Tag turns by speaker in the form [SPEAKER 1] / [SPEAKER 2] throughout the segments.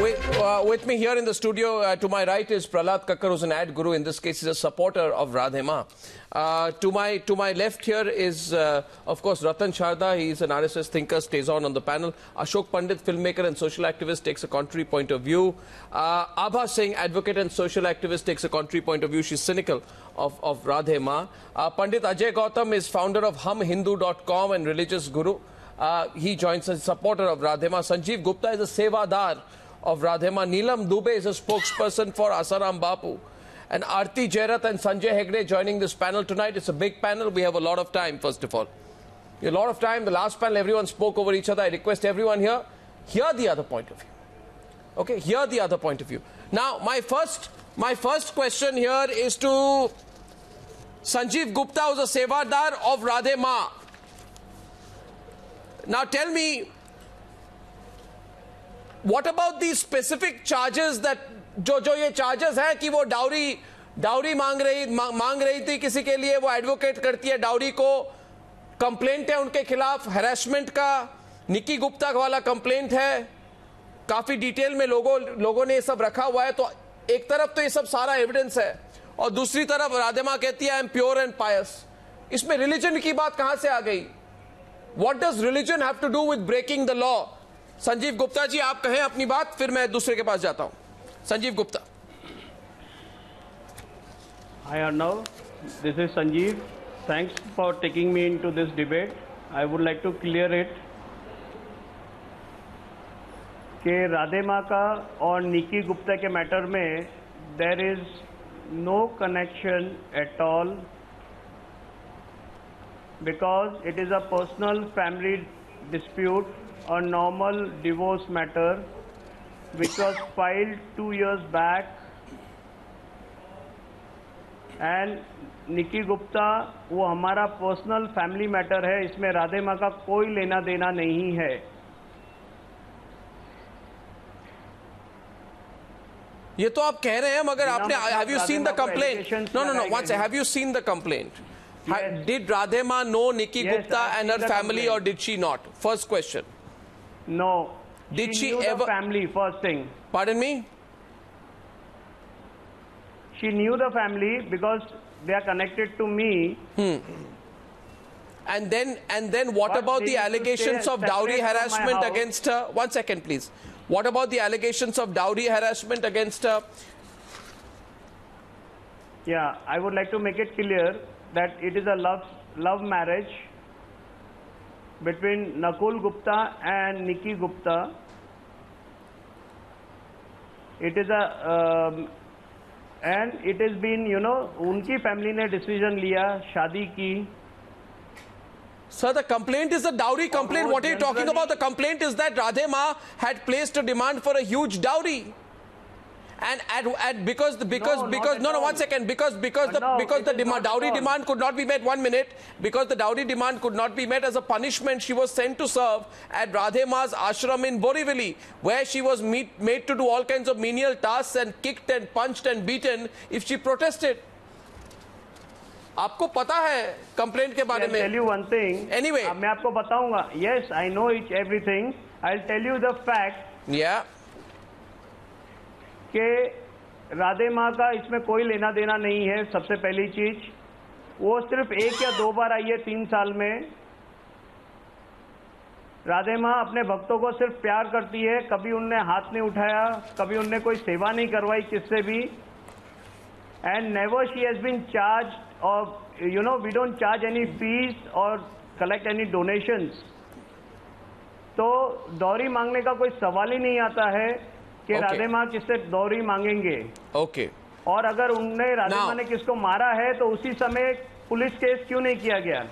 [SPEAKER 1] With me here in the studio, to my right is Prahlad Kakkar, who's an ad guru. In this case, he's a supporter of Radhe Maa. To my left here is, of course, Ratan Sharda. He's an RSS thinker, stays on the panel. Ashoke Pandit, filmmaker and social activist, takes a contrary point of view. Abha Singh, advocate and social activist, takes a contrary point of view. She's cynical of Radhe Maa. Pandit Ajay Gautam is founder of humhindu.com and religious guru. He joins as a supporter of Radhe Maa. Sanjeev Gupta is a sevadar of Radhe Maa. Neelam Dubey is a spokesperson for Asaram Bapu. And Arati, Jerath and Sanjay Hegde joining this panel tonight. It's a big panel. We have a lot of time, first of all. A lot of time. The last panel, everyone spoke over each other. I request everyone here, hear the other point of view. Okay, hear the other point of view. Now, my first question here is to Sanjeev Gupta, who's a sevadar of Radhe Maa. Now tell me, what about these specific charges that जो ये charges हैं कि वो dowry मांग रही थी किसी के लिए, वो एडवोकेट करती है डाउरी को, कंप्लेंट है उनके खिलाफ हैरेसमेंट का, निकी गुप्ता वाला कंप्लेंट है, काफी डिटेल में लोगों ने ये सब रखा हुआ है. तो एक तरफ तो ये सब सारा एविडेंस है और दूसरी तरफ राधे मां कहती है आई एम प्योर एंड पायस. इसमें रिलीजन की बात कहां से आ गई? What does religion have to do with breaking the law? Sanjeev Gupta ji, आप कहें अपनी बात, फिर मैं दूसरे के पास जाता हूं. Sanjeev Gupta.
[SPEAKER 2] Hi Arnab, this is Sanjeev. Thanks for taking me into this debate. I would like to clear it कि राधे माँ का और निकी गुप्ता के मैटर में there is no connection at all, because it is a personal family dispute, a normal divorce matter which was filed 2 years back, and निकी गुप्ता वो हमारा personal family matter है, इसमें राधे माँ का कोई लेना देना नहीं है.
[SPEAKER 1] ये तो आप कह रहे हैं, मगर आपने have you seen the complaint? No. Once, have you seen the complaint? Yes. Did Radhe Maa know Nikki Gupta and her family, or did she not? First question.
[SPEAKER 2] No.
[SPEAKER 1] Did she
[SPEAKER 2] knew
[SPEAKER 1] ever?
[SPEAKER 2] The family, first thing.
[SPEAKER 1] Pardon me?
[SPEAKER 2] She knew the family because they are connected to me.
[SPEAKER 1] And then what about the allegations of dowry harassment against her? 1 second, please. What about the allegations of dowry harassment against her?
[SPEAKER 2] Yeah, I would like to make it clear that it is a love marriage between Nakul Gupta and Nikki Gupta. It is and it has been, उनकी family ने decision लिया शादी की.
[SPEAKER 1] Sir, the complaint is a dowry complaint. What are you talking about? The complaint is that Radhe Maa had placed a demand for a huge dowry. And because 1 second, because the dowry demand could not be met, 1 minute, because the dowry demand could not be met, as a punishment she was sent to serve at Radhe Maa's Ashram in Borivali, where she was made to do all kinds of menial tasks and kicked and punched and beaten if she protested. आपको पता है complaint के बारे में?
[SPEAKER 2] I'll tell you one thing.
[SPEAKER 1] Anyway,
[SPEAKER 2] मैं आपको बताऊंगा. Yes, I know everything. I'll tell you the fact.
[SPEAKER 1] Yeah.
[SPEAKER 2] कि राधे माँ का इसमें कोई लेना देना नहीं है. सबसे पहली चीज, वो सिर्फ 1 या 2 बार आई है 3 साल में. राधे माँ अपने भक्तों को सिर्फ प्यार करती है. कभी उनने हाथ नहीं उठाया, कभी उनने कोई सेवा नहीं करवाई किससे भी. And never she has been charged, or we don't charge any fees or collect any donations. तो दौरी मांगने का कोई सवाल ही नहीं आता है कि राधे माँ किससे दौरी मांगेंगे.
[SPEAKER 1] ओके.
[SPEAKER 2] और अगर उनने राधे माँ ने किसको मारा है तो उसी समय पुलिस केस क्यों नहीं किया गया?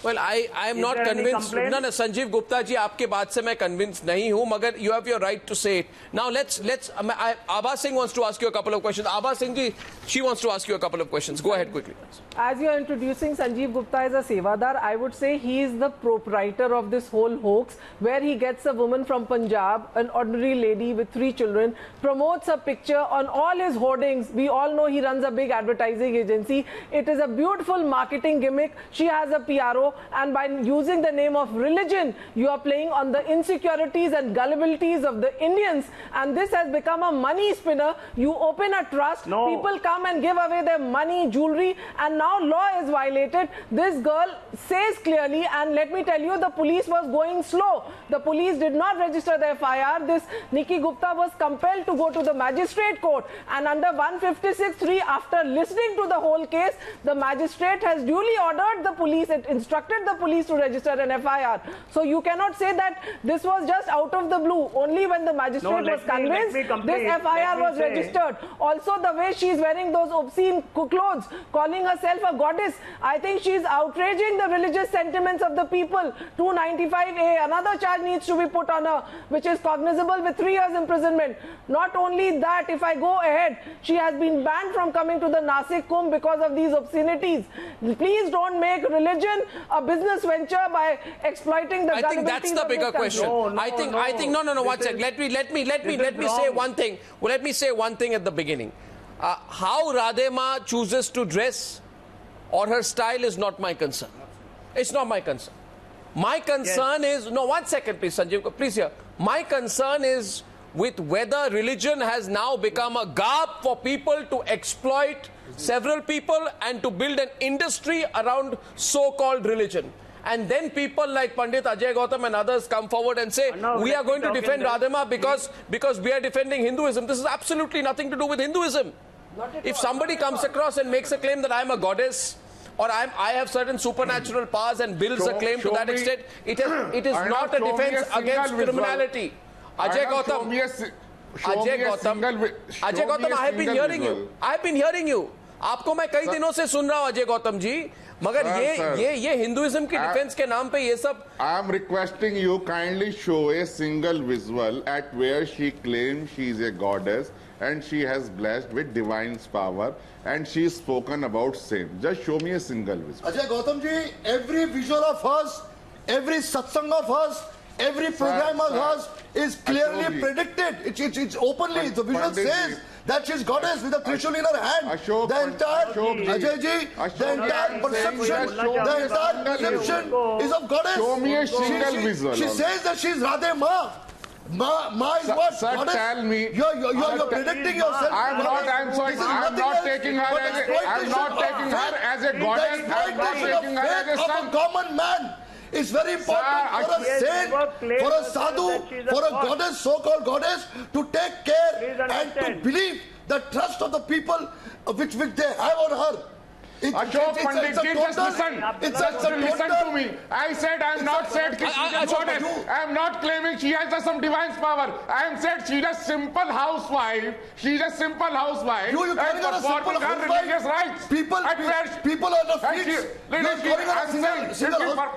[SPEAKER 1] Well, I am not convinced. No, Sanjeev Gupta ji, आपके बात से मैं convinced नहीं हूँ, मगर you have your right to say it. Now let's Abha Singh wants to ask you a couple of questions. Abha Singh ji, she wants to ask you a couple of questions. Go ahead quickly.
[SPEAKER 3] As you are introducing Sanjeev Gupta as a sevadar, I would say he is the proprietor of this whole hoax, where he gets a woman from Punjab, an ordinary lady with 3 children, promotes a picture on all his hoardings. We all know he runs a big advertising agency. It is a beautiful marketing gimmick. She has a PRO. now, and by using the name of religion, you are playing on the insecurities and gullibilities of the Indians, and this has become a money spinner. You open a trust, people come and give away their money, jewelry, and now law is violated. This girl says clearly, and let me tell you, the police was going slow. The police did not register the FIR. This Nikki Gupta was compelled to go to the magistrate court, and under 156(3), after listening to the whole case, the magistrate has duly ordered the police, it instructed the police to register an FIR. So you cannot say that this was just out of the blue. Only when the magistrate was convinced, this FIR was registered. Also, the way she is wearing those obscene clothes, calling herself a goddess, I think she is outraging the religious sentiments of the people. 295A, another charge needs to be put on her, which is cognizable with 3 years imprisonment. Not only that, if I go ahead, she has been banned from coming to the Nasik Kumbh because of these obscenities. Please don't make religion a business venture by exploiting the.
[SPEAKER 1] I think that's the bigger question. I think no. One sec. Let me say one thing. Well, let me say one thing at the beginning. How Radhe Maa chooses to dress or her style is not my concern. It's not my concern. My concern is one second, please, Sanjay. Please hear. My concern is with whether religion has now become a garb for people to exploit several people and to build an industry around so-called religion. And then people like Pandit Ajay Gautam and others come forward and say, we are going to defend Radhe Maa because we are defending Hinduism. This is absolutely nothing to do with Hinduism. If somebody comes across and makes a claim that I am a goddess, or I have certain supernatural powers and builds a claim to that extent, it is not a defense against criminality. Ajay Gautam, I have been hearing you. I have been hearing you. आपको मैं कई दिनों से सुन रहा हूँ अजय गौतम जी, मगर ये Hinduism की डिफेंस के नाम पे ये सब.
[SPEAKER 4] I am requesting you kindly show a single visual at where she claims she is a goddess and she has blessed with divine power and she is spoken about same. Just show me a single visual.
[SPEAKER 5] Ajay Gautam ji, every visual of hers, every satsang of hers, every program of hers is clearly predicted. It's openly. The visual says that she's goddess with a trishul in her hand. The entire Ajay ji, the entire perception is of goddess.
[SPEAKER 4] Show me a single visual.
[SPEAKER 5] She says that she's Radhe Maa. Ma is what?
[SPEAKER 4] Sir,
[SPEAKER 5] goddess?
[SPEAKER 4] Tell me.
[SPEAKER 5] You're predicting yourself.
[SPEAKER 4] I'm not taking her as a goddess. I'm not taking her as a son.
[SPEAKER 5] A common man. It's very important for a saint, for a sadhu, for a goddess, so-called goddess, to take care and to believe the trust of the people which they have on her.
[SPEAKER 4] Ashok Pandit, just listen to me. I said I am not said she's a goddess. I am not claiming she has some divine power. I am said she's a simple housewife. She's a simple housewife.
[SPEAKER 5] You calling her a simple housewife?
[SPEAKER 4] Religious rights.
[SPEAKER 5] People on the streets.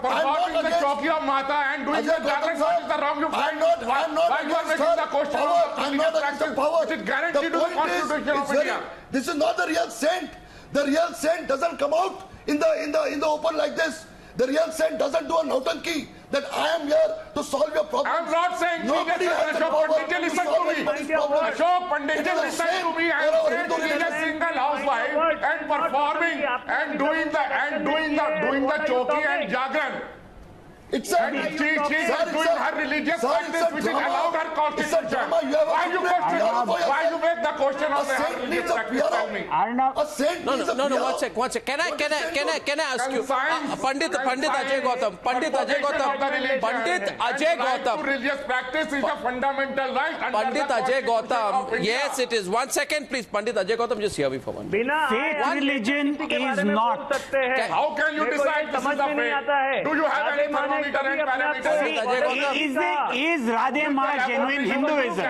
[SPEAKER 4] Performing the Chowki of Mata and doing the Jagran, what is the wrong you find?
[SPEAKER 5] I'm not
[SPEAKER 4] Why you are making the question of the religious practice, which is guaranteed to the Constitution of India?
[SPEAKER 5] This is not the real saint. The real saint doesn't come out in the open like this. The real saint doesn't do a nautanki that I am here to solve your problem.
[SPEAKER 4] I am not saying
[SPEAKER 5] nobody has the
[SPEAKER 4] Ashok
[SPEAKER 5] power
[SPEAKER 4] Pandit, listen
[SPEAKER 5] to
[SPEAKER 4] to me. Ashok Pandit, listen to me. I am saying she is a single housewife and performing and doing the Chowki and Jagran.
[SPEAKER 5] It's
[SPEAKER 4] and she is doing her religious practice which is allowed her constitution. Why you make the question of her religious practice? Tell me.
[SPEAKER 1] No, one sec. Can I ask you, Pandit Ajay Gautam.
[SPEAKER 4] Religious practice is a fundamental right.
[SPEAKER 1] Pandit Ajay Gautam, yes, it is. 1 second, please. Pandit Ajay Gautam, just hear me for one.
[SPEAKER 6] Faith religion is not.
[SPEAKER 4] How can you decide this is a faith? Do you have any thermometer and parameter?
[SPEAKER 6] Is Radhe Maa genuine Hinduism?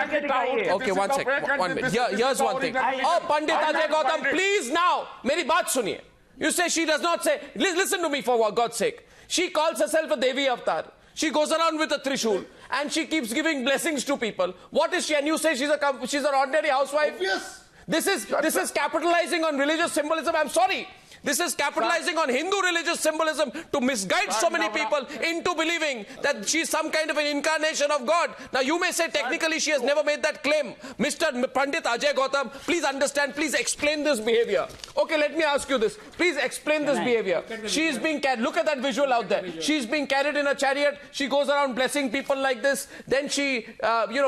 [SPEAKER 1] Okay, 1 second. 1 minute. Here's one thing. Oh, Pandit Ajay Gautam, please now, meri baat suniye. You say she does not say, listen to me for God's sake. She calls herself a Devi Avatar. She goes around with a trishul and she keeps giving blessings to people. What is she? And you say she's an ordinary housewife?
[SPEAKER 5] Yes.
[SPEAKER 1] This is capitalizing on religious symbolism. I'm sorry. This is capitalizing on Hindu religious symbolism to misguide so many people into believing that she's some kind of an incarnation of God. Now, you may say technically she has never made that claim. Mr. Pandit Ajay Gautam, please understand, please explain this behavior. Okay, let me ask you this. Please explain this behavior. She's being carried, look at that visual out there. She's being carried in a chariot. She goes around blessing people like this. Then she,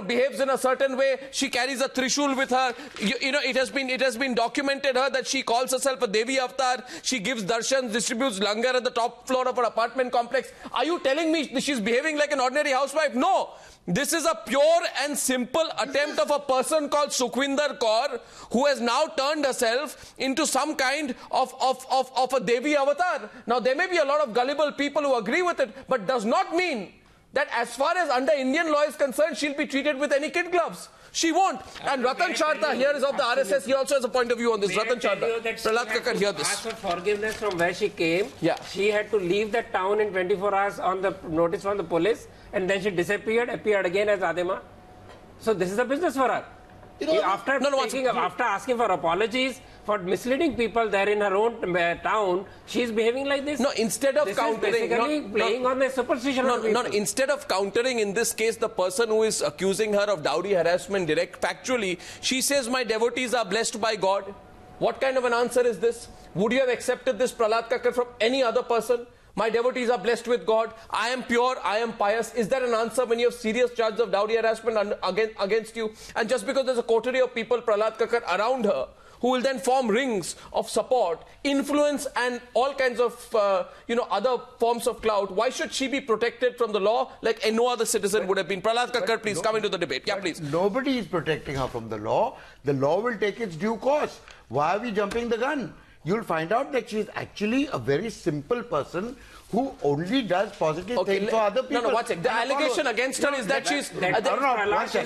[SPEAKER 1] behaves in a certain way. She carries a trishul with her. It has been documented her that she calls herself a Devi avatar. She gives darshans, distributes langar at the top floor of her apartment complex. Are you telling me she's behaving like an ordinary housewife? No. This is a pure and simple attempt of a person called Sukhwinder Kaur, who has now turned herself into some kind of a Devi avatar. Now, there may be a lot of gullible people who agree with it, but does not mean that as far as under Indian law is concerned, she'll be treated with any kid gloves. She won't. And Ratan Charda here is of the RSS. He also has a point of view on this. Ratan Charda. Prahlad Kakkar, hear this.
[SPEAKER 7] Ask for forgiveness from where she came.
[SPEAKER 1] Yeah.
[SPEAKER 7] She had to leave the town in 24 hours on the notice from the police, and then she disappeared, appeared again as Radhe Maa. So this is a business for her. After asking for apologies for misleading people there in her own town, she's behaving like this.
[SPEAKER 1] No, instead of countering,
[SPEAKER 7] playing on the superstition.
[SPEAKER 1] Instead of countering in this case the person who is accusing her of dowry harassment direct factually, she says my devotees are blessed by God. What kind of an answer is this? Would you have accepted this, Prahlad Kakkar, from any other person? My devotees are blessed with God. I am pure. I am pious. Is that an answer when you have serious charges of dowry harassment against you? And just because there's a coterie of people, Prahlad Kakkar, around her, who will then form rings of support, influence and all kinds of, other forms of clout, why should she be protected from the law like no other citizen would have been? Prahlad Kakkar, please come into the debate. Yeah, please.
[SPEAKER 8] Nobody is protecting her from the law. The law will take its due course. Why are we jumping the gun? You'll find out that she's actually a very simple person who only does positive things for other people.
[SPEAKER 1] No, what's it? The allegation against her is that she's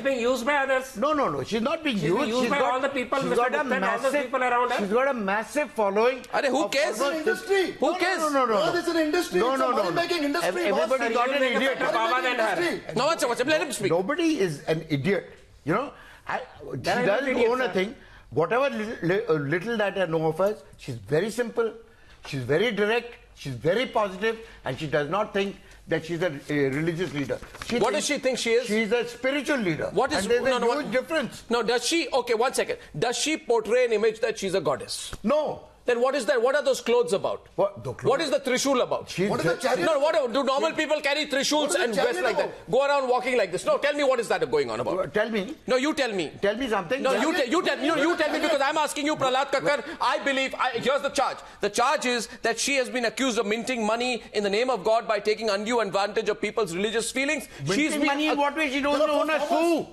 [SPEAKER 7] being used by others.
[SPEAKER 8] No. She's not being used.
[SPEAKER 7] She's by all the people.
[SPEAKER 8] She's got a massive people around her. She's got a massive following.
[SPEAKER 1] Who cares? Who cares?
[SPEAKER 8] No.
[SPEAKER 5] This is an industry.
[SPEAKER 8] No.
[SPEAKER 5] Making industry.
[SPEAKER 8] Everybody's not an idiot.
[SPEAKER 1] No, what's it? Let him speak.
[SPEAKER 8] Nobody is an idiot. She doesn't own a thing. Whatever little that I know of her, she's very simple. She's very direct. She's very positive, and she does not think that she's a religious leader.
[SPEAKER 1] What does she think she is?
[SPEAKER 8] She's a spiritual leader.
[SPEAKER 1] What is,
[SPEAKER 8] and there's a huge difference.
[SPEAKER 1] No, does she? Okay, 1 second. Does she portray an image that she's a goddess?
[SPEAKER 8] No.
[SPEAKER 1] Then what is that? What are those clothes about? What is the trishul about?
[SPEAKER 5] What is the chariot?
[SPEAKER 1] No, what do normal people carry trishuls and dress like that? Go around walking like this. No, tell me what is that going on about?
[SPEAKER 8] Tell me.
[SPEAKER 1] No, you tell me.
[SPEAKER 8] Tell me something.
[SPEAKER 1] No, you tell me because I'm asking you, Prahlad Kakkar. I believe, here's the charge. The charge is that she has been accused of minting money in the name of God by taking undue advantage of people's religious feelings.
[SPEAKER 8] Minting money in what way? She doesn't own a sou.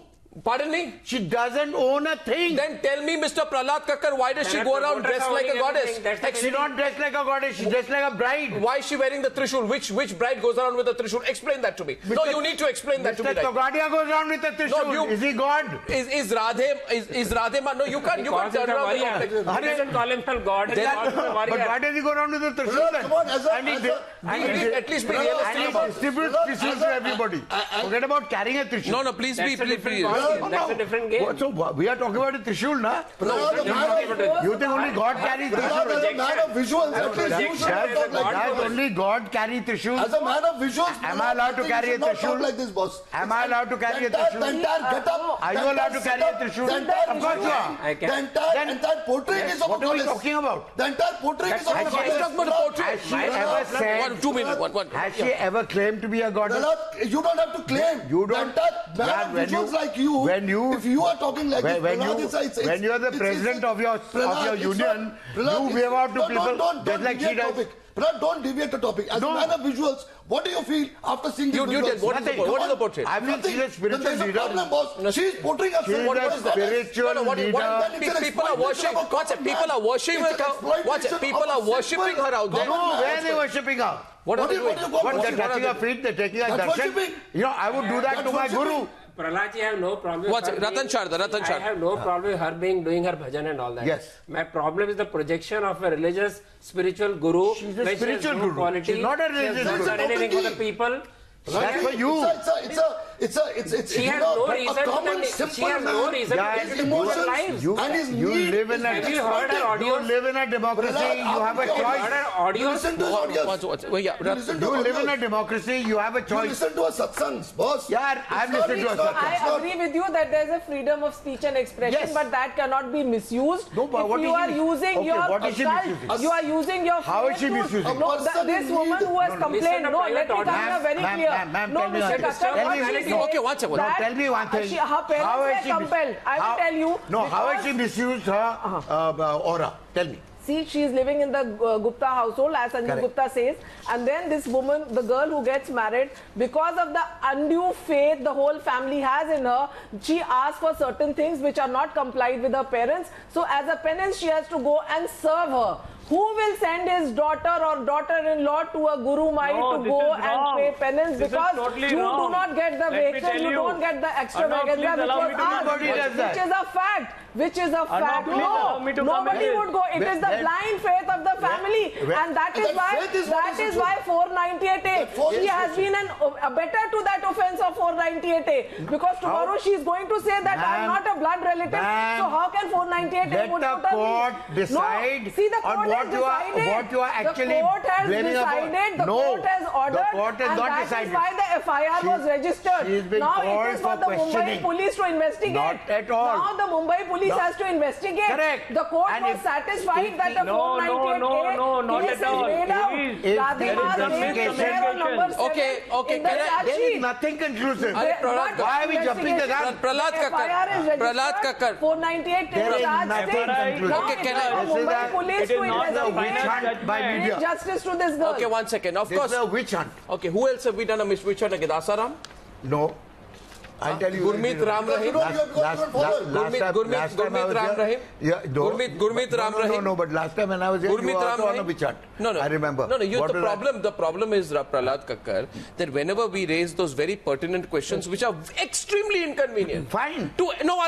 [SPEAKER 1] Pardon me?
[SPEAKER 8] She doesn't own a thing.
[SPEAKER 1] Then tell me, Mr. Prahlad Kakkar, why does she go around dressed like a goddess?
[SPEAKER 8] She's not dressed like a goddess, she's dressed like a bride.
[SPEAKER 1] Why is she wearing the trishul? Which bride goes around with the trishul? Explain that to me. No, you need to explain that to me.
[SPEAKER 8] Mr. Togadia goes around with the trishul. Is he God?
[SPEAKER 1] Is Radhe Maa? No, you can't turn around.
[SPEAKER 7] He doesn't call himself God.
[SPEAKER 8] But why does he go around with the trishul then?
[SPEAKER 5] Come on,
[SPEAKER 1] at least be realistic.
[SPEAKER 8] And he distributes trishuls to everybody. Forget about carrying a trishul.
[SPEAKER 1] No, please be.
[SPEAKER 7] That's a different game.
[SPEAKER 8] So we are talking about a trishul, na? You think only God carries trishul?
[SPEAKER 5] As a man of visuals, at least you should not talk like that.
[SPEAKER 8] Does only God carry trishul?
[SPEAKER 5] As a man of visuals,
[SPEAKER 8] am I allowed to carry a trishul?
[SPEAKER 5] Like this, boss.
[SPEAKER 8] Am I allowed to carry a trishul?
[SPEAKER 5] The entire get-up.
[SPEAKER 8] Are you allowed to carry a trishul? Of course you are.
[SPEAKER 5] The entire portrait is of a goddess.
[SPEAKER 8] What are we talking about?
[SPEAKER 5] The entire portrait is of a goddess.
[SPEAKER 8] Has she ever said?
[SPEAKER 1] 2 minutes.
[SPEAKER 8] Has she ever claimed to be a goddess?
[SPEAKER 5] You don't have to claim.
[SPEAKER 8] You don't.
[SPEAKER 5] The entire man of visuals like you. If you are talking like this,
[SPEAKER 8] when you are the president of your union, you wave out to people just like she does.
[SPEAKER 5] Prahlad, don't deviate the topic. As a man of visuals, what do you feel after seeing these visuals?
[SPEAKER 1] What is the portrait?
[SPEAKER 8] I feel she's a spiritual leader.
[SPEAKER 5] No, she's portraying herself.
[SPEAKER 8] She's a spiritual leader.
[SPEAKER 1] People are worshipping. People are worshipping her. People are worshipping her out there.
[SPEAKER 8] No, where are they worshipping her?
[SPEAKER 1] What are they doing?
[SPEAKER 8] They're touching her feet. They're taking her darshan. I would do that to my guru.
[SPEAKER 7] Prahlad, I have no problem.
[SPEAKER 1] Ratan Charda.
[SPEAKER 7] I have no problem with her doing her bhajan and all that.
[SPEAKER 8] Yes.
[SPEAKER 7] My problem is the projection of a religious, spiritual guru.
[SPEAKER 8] She's a spiritual guru. She's not a religious guru.
[SPEAKER 7] She's not anything for the people.
[SPEAKER 8] That's for you.
[SPEAKER 7] She has no reason
[SPEAKER 5] a common,
[SPEAKER 7] to
[SPEAKER 5] simple
[SPEAKER 7] she has no reason to
[SPEAKER 5] his
[SPEAKER 7] get into
[SPEAKER 5] emotions
[SPEAKER 7] her lives.
[SPEAKER 5] and his
[SPEAKER 8] You
[SPEAKER 5] need
[SPEAKER 8] live in
[SPEAKER 5] is
[SPEAKER 8] a,
[SPEAKER 7] Have you heard her audio?
[SPEAKER 8] you live in a democracy, you have a choice.
[SPEAKER 5] You listen to his audios.
[SPEAKER 8] You live in a democracy, you have a
[SPEAKER 5] You
[SPEAKER 8] choice.
[SPEAKER 5] listen to a satsangs, boss.
[SPEAKER 8] Yeah, I've listened to a satsang.
[SPEAKER 3] I agree with you that there's a freedom of speech and expression,
[SPEAKER 8] Yes.
[SPEAKER 3] but that cannot be misused.
[SPEAKER 8] No, but
[SPEAKER 3] if
[SPEAKER 8] what
[SPEAKER 3] you
[SPEAKER 8] is
[SPEAKER 3] are
[SPEAKER 8] she-
[SPEAKER 3] using
[SPEAKER 8] okay,
[SPEAKER 3] your
[SPEAKER 8] what is she
[SPEAKER 3] assault,
[SPEAKER 8] misusing?
[SPEAKER 3] you are using your
[SPEAKER 8] How is she
[SPEAKER 3] faith to-
[SPEAKER 8] misusing?
[SPEAKER 3] No,
[SPEAKER 5] A person
[SPEAKER 3] this
[SPEAKER 5] in
[SPEAKER 3] woman
[SPEAKER 5] need.
[SPEAKER 3] who has
[SPEAKER 7] No,
[SPEAKER 3] complained,
[SPEAKER 7] listen to
[SPEAKER 3] no, let me
[SPEAKER 7] private
[SPEAKER 3] come here very
[SPEAKER 8] audience.
[SPEAKER 3] clear.
[SPEAKER 8] Ma'am,
[SPEAKER 3] No,
[SPEAKER 8] tell me
[SPEAKER 3] Mr.
[SPEAKER 8] one thing.
[SPEAKER 3] Kakkar,
[SPEAKER 8] Tell
[SPEAKER 3] what
[SPEAKER 8] me-
[SPEAKER 3] she
[SPEAKER 8] no,
[SPEAKER 3] said,
[SPEAKER 1] okay, one second.
[SPEAKER 3] that
[SPEAKER 8] Tell me one thing.
[SPEAKER 3] her
[SPEAKER 8] How
[SPEAKER 3] parents
[SPEAKER 8] has
[SPEAKER 3] were
[SPEAKER 8] she
[SPEAKER 3] compelled. I will tell you.
[SPEAKER 8] No, how has
[SPEAKER 3] because-
[SPEAKER 8] she misused her aura? Tell me.
[SPEAKER 3] See, she is living in the Gupta household, as Sanjay
[SPEAKER 8] Correct.
[SPEAKER 3] Gupta says. And then this woman, the girl who gets married, because of the undue faith the whole family has in her, she asks for certain things which are not complied with her parents. So as a penance, she has to go and serve her. Who will send his daughter or daughter-in-law to a guru mai
[SPEAKER 2] No,
[SPEAKER 3] to
[SPEAKER 2] this
[SPEAKER 3] go
[SPEAKER 2] is
[SPEAKER 3] and
[SPEAKER 2] wrong.
[SPEAKER 3] pay penance?
[SPEAKER 2] This is
[SPEAKER 3] Because
[SPEAKER 2] totally
[SPEAKER 3] you do
[SPEAKER 2] wrong.
[SPEAKER 3] not get the
[SPEAKER 2] Let me
[SPEAKER 3] vehicle,
[SPEAKER 2] tell
[SPEAKER 3] you
[SPEAKER 2] you.
[SPEAKER 3] don't get the extra
[SPEAKER 2] Arnab,
[SPEAKER 3] vehicle
[SPEAKER 2] please
[SPEAKER 3] which
[SPEAKER 2] allow
[SPEAKER 3] was
[SPEAKER 2] me to
[SPEAKER 3] asked,
[SPEAKER 8] Nobody does that.
[SPEAKER 3] which is a fact. Which is a fact.
[SPEAKER 2] please allow me to
[SPEAKER 3] No,
[SPEAKER 2] come
[SPEAKER 3] nobody
[SPEAKER 2] here.
[SPEAKER 3] would go. It is the
[SPEAKER 8] When-
[SPEAKER 3] blind faith of the family, and that is
[SPEAKER 5] And
[SPEAKER 3] why
[SPEAKER 5] that faith is what
[SPEAKER 3] that
[SPEAKER 5] is
[SPEAKER 3] is why 498A.
[SPEAKER 5] That faith
[SPEAKER 3] She
[SPEAKER 5] is
[SPEAKER 3] has
[SPEAKER 5] what-
[SPEAKER 3] been a better to that offence of 498A, because tomorrow she is going to say that I am
[SPEAKER 8] Ma'am,
[SPEAKER 3] not a blood relative.
[SPEAKER 8] ma'am,
[SPEAKER 3] So how can 498A
[SPEAKER 8] let
[SPEAKER 3] would
[SPEAKER 8] the
[SPEAKER 3] put on me?
[SPEAKER 8] court decide
[SPEAKER 3] No, see, the
[SPEAKER 8] on
[SPEAKER 3] court
[SPEAKER 8] what
[SPEAKER 3] has
[SPEAKER 8] you are-
[SPEAKER 3] decided.
[SPEAKER 8] what you are actually
[SPEAKER 3] the court has
[SPEAKER 8] blaming about.
[SPEAKER 3] decided. The
[SPEAKER 8] No,
[SPEAKER 3] court has ordered.
[SPEAKER 8] the court has
[SPEAKER 3] and
[SPEAKER 8] not
[SPEAKER 3] that
[SPEAKER 8] decided.
[SPEAKER 3] is why the FIR was registered.
[SPEAKER 8] She's been
[SPEAKER 3] Now
[SPEAKER 8] called
[SPEAKER 3] it is for
[SPEAKER 8] for
[SPEAKER 3] the Mumbai
[SPEAKER 8] questioning.
[SPEAKER 3] police to investigate.
[SPEAKER 8] Not at all.
[SPEAKER 3] Now the Mumbai police
[SPEAKER 8] No.
[SPEAKER 3] has to investigate.
[SPEAKER 8] Correct.
[SPEAKER 3] The court
[SPEAKER 8] And
[SPEAKER 3] was
[SPEAKER 8] if-
[SPEAKER 3] satisfied that the
[SPEAKER 2] No,
[SPEAKER 3] 498A
[SPEAKER 2] no, not
[SPEAKER 3] case
[SPEAKER 2] at
[SPEAKER 3] is
[SPEAKER 2] all.
[SPEAKER 3] made out.
[SPEAKER 2] Please.
[SPEAKER 8] If
[SPEAKER 3] Radhe
[SPEAKER 8] there
[SPEAKER 3] Maa
[SPEAKER 8] is
[SPEAKER 3] says
[SPEAKER 8] justification-
[SPEAKER 3] there on number 7
[SPEAKER 1] Okay,
[SPEAKER 3] in the
[SPEAKER 1] can I-
[SPEAKER 3] charge
[SPEAKER 8] There
[SPEAKER 3] sheet.
[SPEAKER 8] is nothing conclusive.
[SPEAKER 1] Are- Prahlad,
[SPEAKER 3] Not
[SPEAKER 8] why are we jumping the gun?
[SPEAKER 1] Prahlad
[SPEAKER 3] The
[SPEAKER 1] Kakkar.
[SPEAKER 3] FIR is registered.
[SPEAKER 1] Prahlad Kakkar.
[SPEAKER 3] 498
[SPEAKER 8] There is
[SPEAKER 3] charge
[SPEAKER 8] nothing
[SPEAKER 3] sheet.
[SPEAKER 8] conclusive.
[SPEAKER 3] Now
[SPEAKER 1] Okay,
[SPEAKER 3] it
[SPEAKER 1] can
[SPEAKER 3] is
[SPEAKER 1] I-
[SPEAKER 3] for
[SPEAKER 8] This is
[SPEAKER 3] Mumbai
[SPEAKER 8] a-
[SPEAKER 3] police
[SPEAKER 2] it
[SPEAKER 3] to
[SPEAKER 2] is not the
[SPEAKER 8] witch
[SPEAKER 3] investigate.
[SPEAKER 8] hunt by
[SPEAKER 2] judgment.
[SPEAKER 8] media.
[SPEAKER 3] Give justice to this girl.
[SPEAKER 1] Okay, one second. Of
[SPEAKER 8] This
[SPEAKER 1] course.
[SPEAKER 8] is a witch hunt.
[SPEAKER 1] Okay, who else have we done a which one again? Asaram?
[SPEAKER 8] No. I'll tell you.
[SPEAKER 1] Gurmeet Ram Rahim? Gurmeet Ram Rahim?
[SPEAKER 8] Yeah, no.
[SPEAKER 1] Gurmeet Ram Rahim?
[SPEAKER 8] No, but last time when I was here, you
[SPEAKER 1] Gurmeet
[SPEAKER 8] were
[SPEAKER 1] Ram
[SPEAKER 8] also on a
[SPEAKER 1] Rahim?
[SPEAKER 8] witch hunt.
[SPEAKER 1] No,
[SPEAKER 8] I remember.
[SPEAKER 1] No,
[SPEAKER 8] What was that?
[SPEAKER 1] the problem is, Prahlad Kakkar, that whenever we raise those very pertinent questions, which are extremely inconvenient.
[SPEAKER 8] Fine.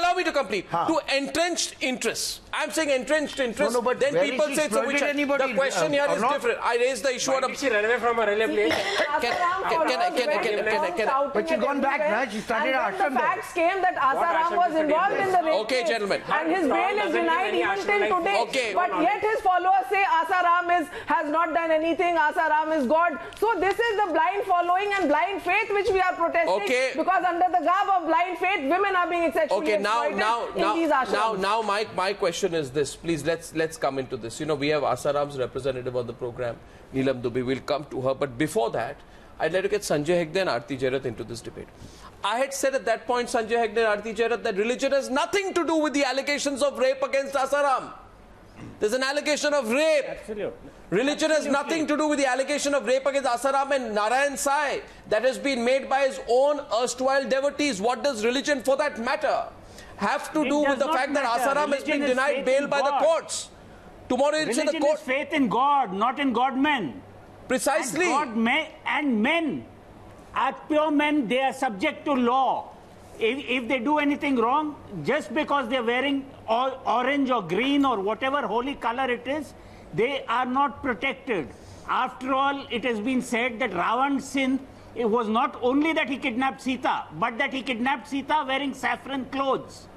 [SPEAKER 1] Allow me to complete.
[SPEAKER 8] Huh.
[SPEAKER 1] To entrenched interests. I'm saying entrenched interests.
[SPEAKER 8] No, but
[SPEAKER 1] then
[SPEAKER 8] where
[SPEAKER 1] people
[SPEAKER 8] is she
[SPEAKER 1] say it's a witch
[SPEAKER 8] exploited
[SPEAKER 1] hunt.
[SPEAKER 8] anybody,
[SPEAKER 1] The question here
[SPEAKER 8] or
[SPEAKER 1] is
[SPEAKER 8] not?
[SPEAKER 1] different. I raised the issue on
[SPEAKER 7] Did she run away from a railway place?
[SPEAKER 8] But she gone back, right? She started
[SPEAKER 3] and then
[SPEAKER 8] ashram
[SPEAKER 3] the
[SPEAKER 8] there.
[SPEAKER 3] facts came that Asaram
[SPEAKER 7] ashram
[SPEAKER 3] was
[SPEAKER 7] is studying
[SPEAKER 3] involved in the rape
[SPEAKER 1] Okay,
[SPEAKER 3] case.
[SPEAKER 1] gentlemen.
[SPEAKER 3] And his
[SPEAKER 7] How
[SPEAKER 3] bail is
[SPEAKER 7] doesn't
[SPEAKER 3] denied
[SPEAKER 7] any
[SPEAKER 3] even
[SPEAKER 7] ashram
[SPEAKER 3] till
[SPEAKER 7] like
[SPEAKER 3] today.
[SPEAKER 1] Okay.
[SPEAKER 3] But yet his followers say Asaram has not done anything, Asaram is God. So this is the blind following and blind faith which we are protesting.
[SPEAKER 1] Okay.
[SPEAKER 3] Because under the garb of blind faith, women are being sexually exploited in these ashrams.
[SPEAKER 1] Now, my question is this. Please, let's come into this. You know, we have Asaram's representative on the program, Neelam Dubey. We'll come to her. But before that, I'd like to get Sanjay Hegde and Arati Jerath into this debate. I had said at that point, Sanjay Hegde and Arati Jerath, that religion has nothing to do with the allegations of rape against Asaram. There's an allegation of rape.
[SPEAKER 6] Absolutely.
[SPEAKER 1] Religion has nothing to do with the allegation of rape against Asaram and Narayan Sai that has been made by his own erstwhile devotees. What does religion, for that matter, have to
[SPEAKER 6] It
[SPEAKER 1] do with
[SPEAKER 6] does
[SPEAKER 1] the
[SPEAKER 6] not
[SPEAKER 1] fact that
[SPEAKER 6] matter.
[SPEAKER 1] Asaram has been
[SPEAKER 6] Religion is
[SPEAKER 1] denied
[SPEAKER 6] faith
[SPEAKER 1] bail
[SPEAKER 6] in
[SPEAKER 1] by the
[SPEAKER 6] God.
[SPEAKER 1] courts? Tomorrow it's in the
[SPEAKER 6] Religion
[SPEAKER 1] court.
[SPEAKER 6] is faith in God, not in God-men.
[SPEAKER 1] Precisely.
[SPEAKER 6] And men are pure men. They are subject to law. If they do anything wrong, just because they're wearing orange or green or whatever holy color it is, they are not protected. After all, it has been said that Ravan's sin, it was not only that he kidnapped Sita, but that he kidnapped Sita wearing saffron clothes.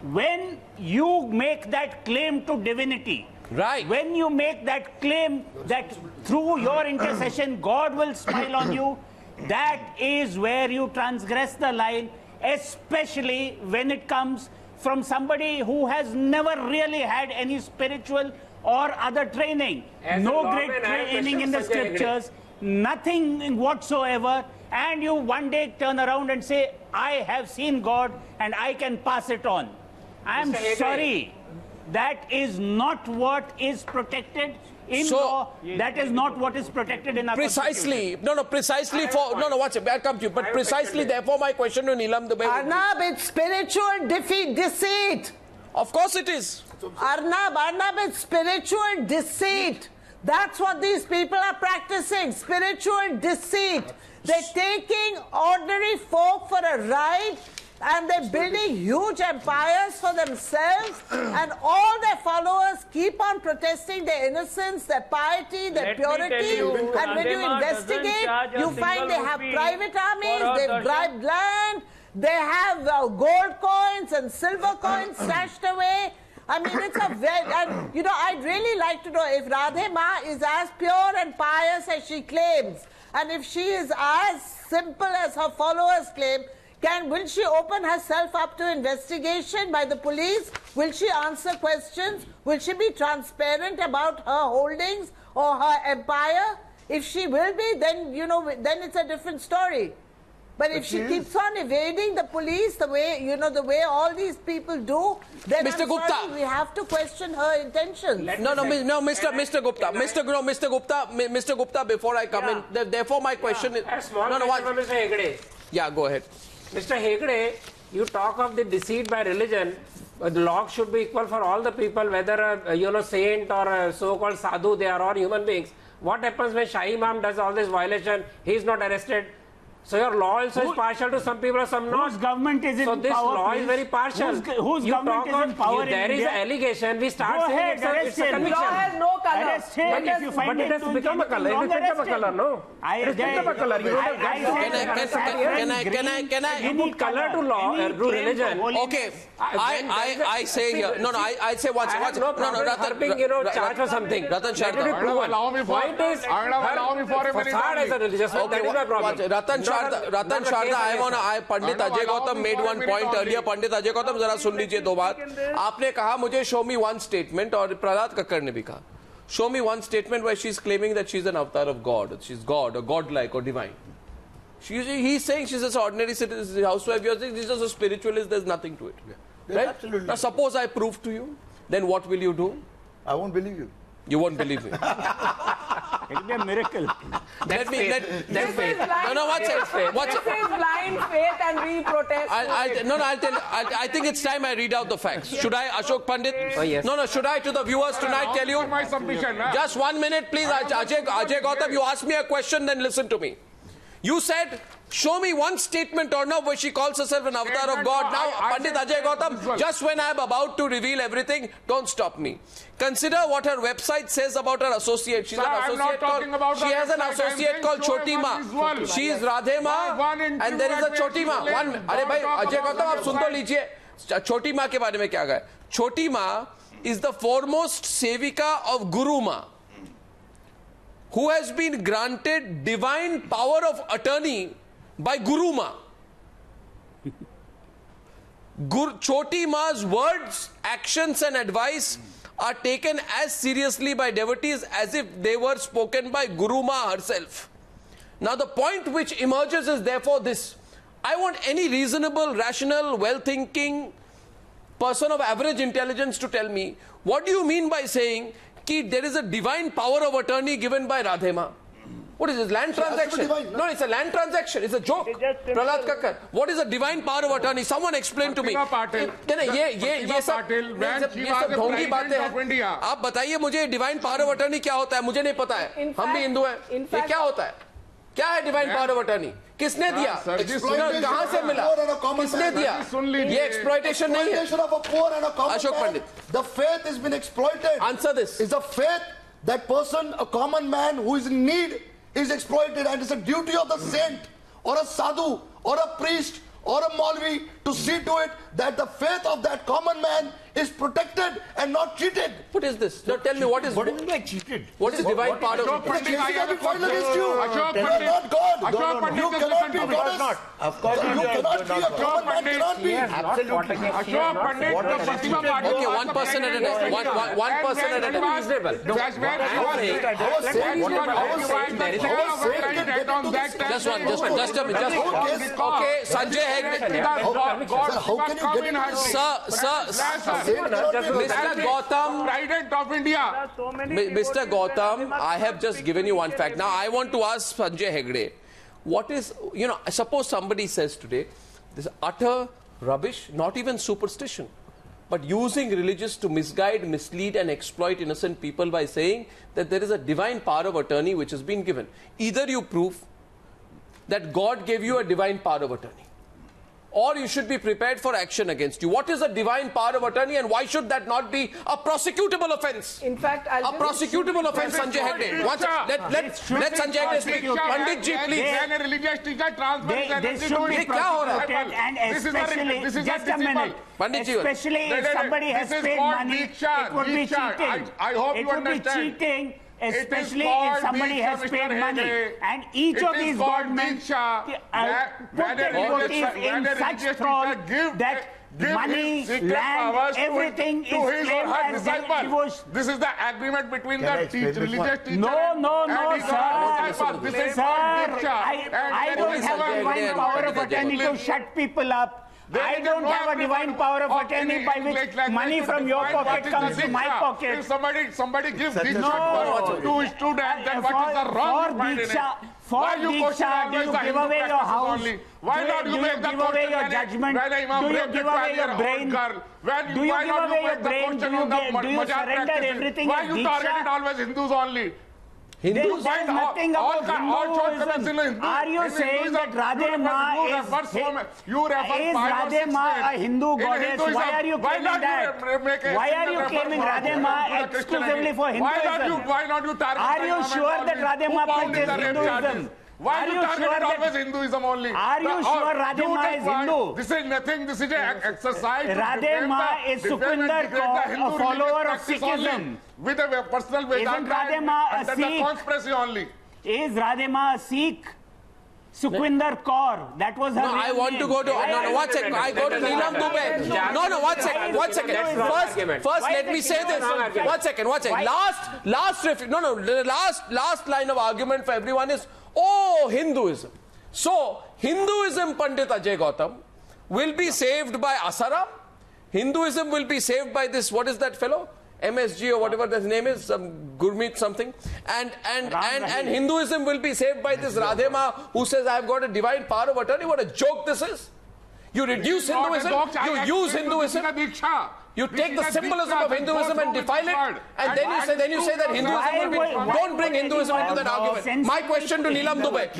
[SPEAKER 6] When you make that claim to divinity,
[SPEAKER 1] Right.
[SPEAKER 6] when you make that claim that through your intercession God will smile on you, that is where you transgress the line, especially when it comes from somebody who has never really had any spiritual or other training.
[SPEAKER 7] As a
[SPEAKER 6] No
[SPEAKER 7] lawman,
[SPEAKER 6] great
[SPEAKER 7] I have
[SPEAKER 6] training in the
[SPEAKER 7] questions, Sanjay Hegde.
[SPEAKER 6] scriptures, nothing whatsoever, and you one day turn around and say, I have seen God and I can pass it on. I'm
[SPEAKER 7] Mr. Hegde.
[SPEAKER 6] sorry. That is not what is protected in
[SPEAKER 1] So-
[SPEAKER 6] law. That is not what is protected in our
[SPEAKER 1] Precisely.
[SPEAKER 6] Constitution.
[SPEAKER 1] Precisely for... No, watch it. I'll come to you. But
[SPEAKER 7] I have a
[SPEAKER 1] precisely,
[SPEAKER 7] question.
[SPEAKER 1] therefore, my question to Neelam Dubey...
[SPEAKER 9] Arnab, it's spiritual deceit.
[SPEAKER 1] Of course it is.
[SPEAKER 9] Arnab, it's spiritual deceit. That's what these people are practicing, spiritual deceit. They're taking ordinary folk for a ride and they're building huge empires for themselves, and all their followers keep on protesting their innocence, their piety, their
[SPEAKER 2] Let me
[SPEAKER 9] purity.
[SPEAKER 2] tell you,
[SPEAKER 9] And when you
[SPEAKER 2] Radhe Maa doesn't
[SPEAKER 9] investigate,
[SPEAKER 2] charge a
[SPEAKER 9] you find they
[SPEAKER 2] single
[SPEAKER 9] have
[SPEAKER 2] rupee
[SPEAKER 9] private
[SPEAKER 2] for
[SPEAKER 9] armies,
[SPEAKER 2] her
[SPEAKER 9] they've
[SPEAKER 2] darshan.
[SPEAKER 9] bribed land, They have gold coins and silver coins stashed away. I mean, it's a very, and you know, I'd really like to know if Radhe Maa is as pure and pious as she claims, and if she is as simple as her followers claim, will she open herself up to investigation by the police? Will she answer questions? Will she be transparent about her holdings or her empire? If she will be, then, you know, then it's a different story. But if she keeps on evading the police the way, you know, the way all these people do, then
[SPEAKER 1] Mr. Gupta,
[SPEAKER 9] we have to question her intentions.
[SPEAKER 1] Mr. Gupta, before I come in, therefore my question is...
[SPEAKER 7] A small question for Mr. Hegde.
[SPEAKER 1] Yeah, go ahead.
[SPEAKER 7] Mr. Hegde, you talk of the deceit by religion. The law should be equal for all the people, whether a saint or a so-called sadhu, they are all human beings. What happens when Shahi Imam does all this violation? He is not arrested. So your law also is partial to some people or some not.
[SPEAKER 6] Whose government is in power?
[SPEAKER 7] So this law is very partial.
[SPEAKER 6] Whose government is in power in India?
[SPEAKER 7] There is an allegation. We start saying it's a conviction.
[SPEAKER 3] Law has no color.
[SPEAKER 6] Arrest him if you find
[SPEAKER 7] But it has become a color. It has become a color, no? It has become a color. You don't have you put color to law, to religion.
[SPEAKER 1] Okay, I say here. No, I say once.
[SPEAKER 7] No problem. Ratan, charge or something.
[SPEAKER 1] Ratan Sharda.
[SPEAKER 4] Allow me for a minute.
[SPEAKER 7] That is my problem.
[SPEAKER 1] Ratan Sharda, Pandit Ajay Gautam made one point earlier. Pandit Ajay Gautam, जरा सुन लीजिए दो बात. आपने कहा मुझे show me one statement और प्रहलाद कक्कर ने भी कहा. Show me one statement where she's claiming that she's an avatar of God, she's God or godlike or divine. He's saying she's just an ordinary citizen, housewife. You're saying she's just a spiritualist. There's nothing to it. Right?
[SPEAKER 8] Absolutely.
[SPEAKER 1] Now suppose I prove to you, then what will you do?
[SPEAKER 8] I won't believe you.
[SPEAKER 1] You won't believe me.
[SPEAKER 6] It will be a miracle.
[SPEAKER 1] This is
[SPEAKER 3] blind faith and we protest.
[SPEAKER 1] I'll tell you. I think it's time I read out the facts. Should I, Ashok Pandit?
[SPEAKER 7] Oh, yes.
[SPEAKER 1] No, should I to the viewers tonight tell you?
[SPEAKER 4] My submission.
[SPEAKER 1] Just 1 minute, please. Ajay Gautam, you asked me a question, then listen to me. You said, show me one statement, Arnab, where she calls herself an avatar of God. Now, Pandit Ajay Gautam, just when I am about to reveal everything, don't stop me. Consider what her website says about her associate. She's an associate called, she has an associate called Choti Maa. She is Radhe Maa, and there is a Choti Maa. Arey bhai, Ajay Gautam, aap sun to lijiye. Choti Maa ke baare mein kya gaya? Choti Maa is the foremost sevika of Guru Maa, who has been granted divine power of attorney by Guru Maa. Choti Maa's words, actions and advice are taken as seriously by devotees as if they were spoken by Guru Maa herself. Now the point which emerges is therefore this. I want any reasonable, rational, well-thinking person of average intelligence to tell me, what do you mean by saying that there is a divine power of attorney given by Radhe Maa? What is this, land transaction? No, it's a land transaction. It's a joke. Prahlad Kakkar. What is a divine power of attorney? Someone explain to me. ये सब ढोंगी बातें हैं. आप बताइए मुझे divine power of attorney क्या होता है? मुझे नहीं पता है. हम भी हिंदू हैं. ये क्या होता है? क्या है डिवाइन पावर ऑफ अटर्नी? किसने दिया? कहां से मिला? किसने दिया? ये एक्सप्लॉइटेशन नहीं है. Ashok Pandit.
[SPEAKER 5] The faith has been exploited.
[SPEAKER 1] Answer this.
[SPEAKER 5] Is the faith that person, a common man who is in need, is exploited, and it's a duty of the saint or a sadhu or a priest or a Maulvi to see to it that the faith of that common man is protected and not cheated.
[SPEAKER 1] What is this? Now tell me what is...
[SPEAKER 8] What do you mean by cheated?
[SPEAKER 1] What is divine power of...
[SPEAKER 5] The cases have been filed against you. You are not God. You cannot be goddess.
[SPEAKER 8] Of course
[SPEAKER 5] you cannot be. A common man cannot be.
[SPEAKER 8] Absolutely.
[SPEAKER 4] Ashok Pandit, the Fatima Party.
[SPEAKER 1] Okay, one person at a time. One person at a time.
[SPEAKER 7] Reasonable.
[SPEAKER 4] That's where
[SPEAKER 5] I was saying
[SPEAKER 1] Just a minute. Okay, Sanjay Hegde.
[SPEAKER 5] How can you get into
[SPEAKER 1] Sir, Mr. Gautam,
[SPEAKER 4] President of India.
[SPEAKER 1] Mr. Gautam, I have just given you one fact. Now I want to ask Sanjay Hegde, what is, suppose somebody says today, this utter rubbish, not even superstition, but using religious to misguide, mislead and exploit innocent people by saying that there is a divine power of attorney which has been given. Either you prove that God gave you a divine power of attorney, or you should be prepared for action against you. What is a divine power of attorney, and why should that not be a prosecutable offence?
[SPEAKER 3] In fact,
[SPEAKER 1] a prosecutable offence, Sanjay Hegde. Let Sanjay Hegde speak. Pandit ji, please.
[SPEAKER 4] When a religious teacher transfers
[SPEAKER 6] this should be prosecuted, and especially, just a minute, especially if somebody has paid money, it would be cheating.
[SPEAKER 4] I hope you understand.
[SPEAKER 6] It would be cheating. Especially if somebody has paid money, and each of these governments put their devotees in such thrall that money, land, everything is claimed as devotion.
[SPEAKER 4] This is the agreement between the religious teacher.
[SPEAKER 6] No, sir. I don't have a divine power of attorney to shut people up. I don't have a divine power of attorney by which money from your pocket comes to my pocket.
[SPEAKER 4] If somebody gives this to a student, then what is the wrong point in it?
[SPEAKER 6] For Diksha, do you give away your house?
[SPEAKER 4] Why not you make the
[SPEAKER 6] give away your judgment? Do you give away your brain? Do you give away your brain? Do you surrender everything as Diksha?
[SPEAKER 4] Why you target always Hindus only?
[SPEAKER 6] Hindus, there's nothing about Hinduism. Are you saying that Radhe Maa is Radhe Maa a Hindu goddess? Why are you claiming that? Why are you claiming Radhe Maa exclusively for Hinduism?
[SPEAKER 4] Why not you target?
[SPEAKER 6] Are you sure that Radhe Maa preaches Hinduism?
[SPEAKER 4] Why you target always Hinduism only?
[SPEAKER 6] Are you sure Radhe Maa is Hindu?
[SPEAKER 4] This is nothing. This is an exercise.
[SPEAKER 6] Radhe Maa is Sukhwinder Kaur, a follower of Sikhism.
[SPEAKER 4] With a personal Vedanta.
[SPEAKER 6] Isn't Radhe Maa a Sikh?
[SPEAKER 4] Conspiracy only.
[SPEAKER 6] Is Radhe Maa a Sikh? Sukhwinder Kaur, that was her name.
[SPEAKER 1] I want to go to... No, one second. I go to Neelam Dubey. No, one second. First, let me say this. One second. Last line of argument for everyone is, Hinduism. So, Hinduism, Pandit Ajay Gautam, will be saved by Asaram. Hinduism will be saved by this, what is that fellow? MSG or whatever his name is, Gurmeet something, and Hinduism will be saved by this Radhe Maa who says I've got a divine power of attorney. What a joke this is! You reduce Hinduism, you use Hinduism, you take the symbolism of Hinduism and defile it, and then you say that Hinduism will be. Don't bring Hinduism into that argument. My question to Neelam Dubey.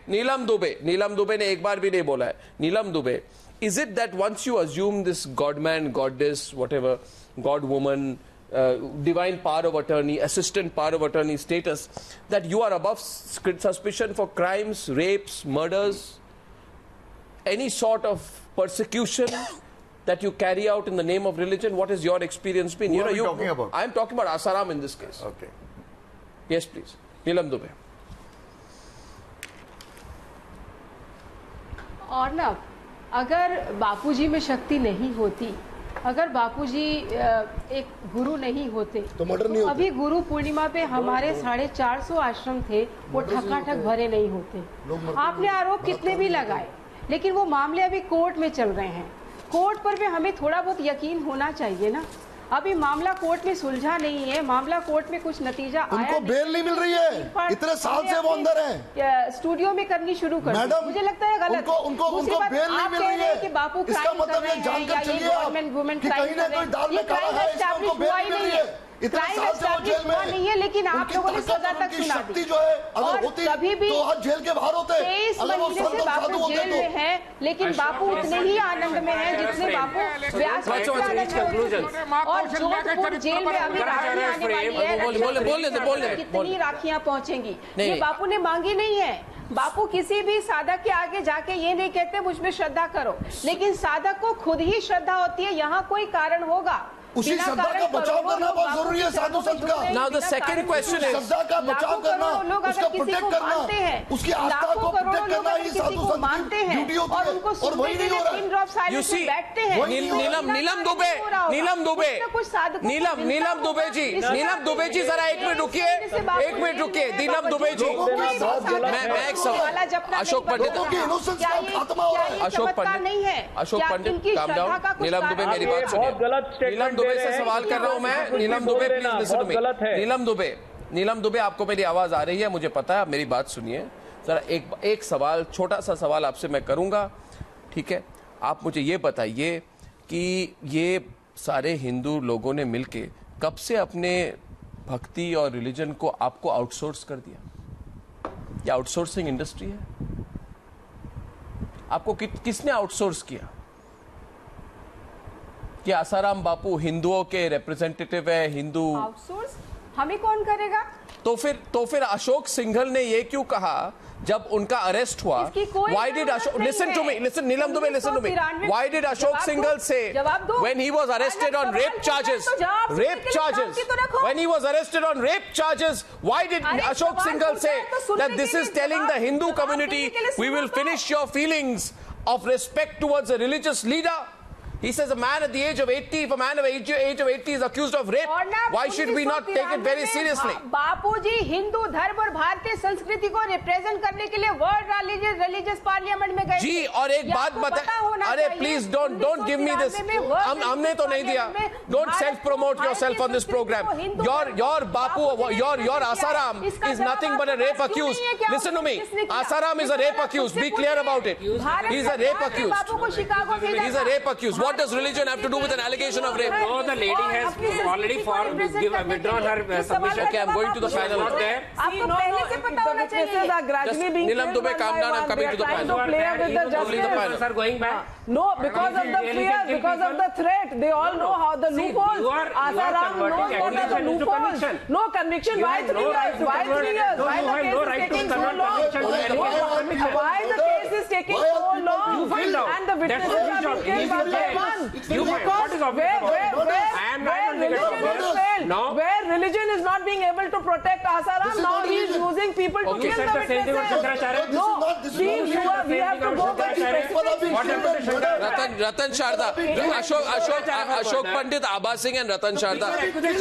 [SPEAKER 1] Neelam Dubey ने एक बार भी नहीं बोला है. Neelam Dubey. Is it that once you assume this God-man, goddess, whatever, God-woman, divine power of attorney, assistant power of attorney status, that you are above suspicion for crimes, rapes, murders, any sort of persecution that you carry out in the name of religion? What has your experience been?
[SPEAKER 8] What are you talking about?
[SPEAKER 1] I'm talking about Asaram in this case.
[SPEAKER 8] Okay.
[SPEAKER 1] Yes, please. Neelam Dubey.
[SPEAKER 10] Arnab, अगर बापूजी में शक्ति नहीं होती, अगर बापूजी एक गुरु नहीं होते तो अभी गुरु पूर्णिमा पे हमारे 450 आश्रम थे, वो ठकाठक भरे नहीं होते. आपने आरोप कितने भी लगाए, लेकिन वो मामले अभी कोर्ट में चल रहे हैं. कोर्ट पर भी हमें थोड़ा बहुत यकीन होना चाहिए ना. अभी मामला कोर्ट में सुलझा नहीं है, मामला कोर्ट में कुछ नतीजा
[SPEAKER 5] उनको बेल नहीं मिल रही है, इतने साल से वो अंदर हैं.
[SPEAKER 10] स्टूडियो में करनी शुरू कर दी. मुझे लगता है गलत.
[SPEAKER 5] उनको बेल नहीं मिल रही है.
[SPEAKER 10] कि बापू
[SPEAKER 5] इसका मतलब ये जानकर चलिए आप कि कहीं ना कहीं दाल में काला है, इसको उनको बेल नहीं मिल रही है. इतने साल से वो जेल में
[SPEAKER 10] नहीं है, लेकिन आप लोगों ने सजा तक सुना दी.
[SPEAKER 5] जो है अगर होती
[SPEAKER 10] कभी भी
[SPEAKER 5] तो आज जेल के बाहर होते.
[SPEAKER 10] 23 महीने से बापू जेल में है, लेकिन बापू उतने ही आनंद में है जितने बापू व्यास और जो जेल में अभी राखी आने वाली है, कितनी राखियां पहुंचेंगी, ये बापू ने मांगी नहीं है. बापू किसी भी साधक के आगे जाके ये नहीं कहते मुझ में श्रद्धा करो, लेकिन साधक को खुद ही श्रद्धा होती है. यहाँ कोई कारण होगा,
[SPEAKER 5] उसी श्रद्धा का बचाव करना बहुत जरूरी है साधु संत का.
[SPEAKER 1] Now the second question is
[SPEAKER 5] श्रद्धा का बचाव करना, उसका प्रोटेक्ट करना, उसकी आस्था को प्रोटेक्ट करना ये साधु संत की ड्यूटी होती है, और वही नहीं हो रहा है.
[SPEAKER 1] You see, नीलम दुबे जी जरा एक मिनट रुकिए. नीलम दुबे जी, मैं एक सवाल. Ashok Pandit calm down. नीलम दुबे मेरी बात सुनिए. दुबे से सवाल कर रहा हूं मैं. Neelam Dubey please listen to me. Neelam Dubey आपको मेरी आवाज आ रही है, मुझे पता है. मेरी बात सुनिए जरा. एक सवाल, छोटा सा सवाल आपसे मैं करूंगा, ठीक है? आप मुझे ये बताइए कि ये सारे हिंदू लोगों ने मिलके कब से अपने भक्ति और रिलीजन को आपको आउटसोर्स कर दिया? ये आउटसोर्सिंग इंडस्ट्री है. आपको किसने आउटसोर्स किया कि आसाराम बापू हिंदुओं के रिप्रेजेंटेटिव है? हिंदू
[SPEAKER 10] आउटसोर्स हमें कौन करेगा?
[SPEAKER 1] तो फिर अशोक सिंघल ने ये क्यों कहा जब उनका अरेस्ट हुआ? Why did Ashok, listen to me, listen, Neelam Dubey, listen to me. Why did Ashok Singhal say when he was arrested on rape charges, when he was arrested on rape charges, why did Ashok Singhal say that this is telling the Hindu community, we will finish your feelings of respect towards a religious leader? He says a man at the age of 80, if a man of age of 80 is accused of rape, why should we not take it very seriously?
[SPEAKER 10] बापूजी हिंदू धर्म और भारतीय संस्कृति को represent करने के लिए world religious parliament में गए
[SPEAKER 1] जी, और एक बात बता, अरे please don't give me this, हमने तो नहीं दिया. Don't self promote yourself on this program. Your Bapu, your Asaram is nothing but a rape accused. Listen to me, Asaram is a rape accused. Be clear about it. He's a rape accused. He's a rape accused. What does religion have to do with an allegation of rape?
[SPEAKER 7] No, the lady has already withdrawn her submission.
[SPEAKER 1] Okay, I'm going to the panel.
[SPEAKER 7] Not there.
[SPEAKER 1] Neelam Dubey, calm down. I'm coming to the panel. Only the panel.
[SPEAKER 7] Are going back.
[SPEAKER 3] No, because of the fear, because of the threat. They all know how the loopholes. Asaram knows what are the loopholes. No conviction. Why 3 years? Why 3 years? Why the case is taking so long? Why the case is taking so long?
[SPEAKER 7] You find out.
[SPEAKER 3] And the witnesses are being killed one by one. Where religion is not being able to protect Asaram, now he is using people to kill the witnesses. No, we have to go back to
[SPEAKER 1] Ratan Sharda, Ashok Pandit, Abha Singh and Ratan Sharda.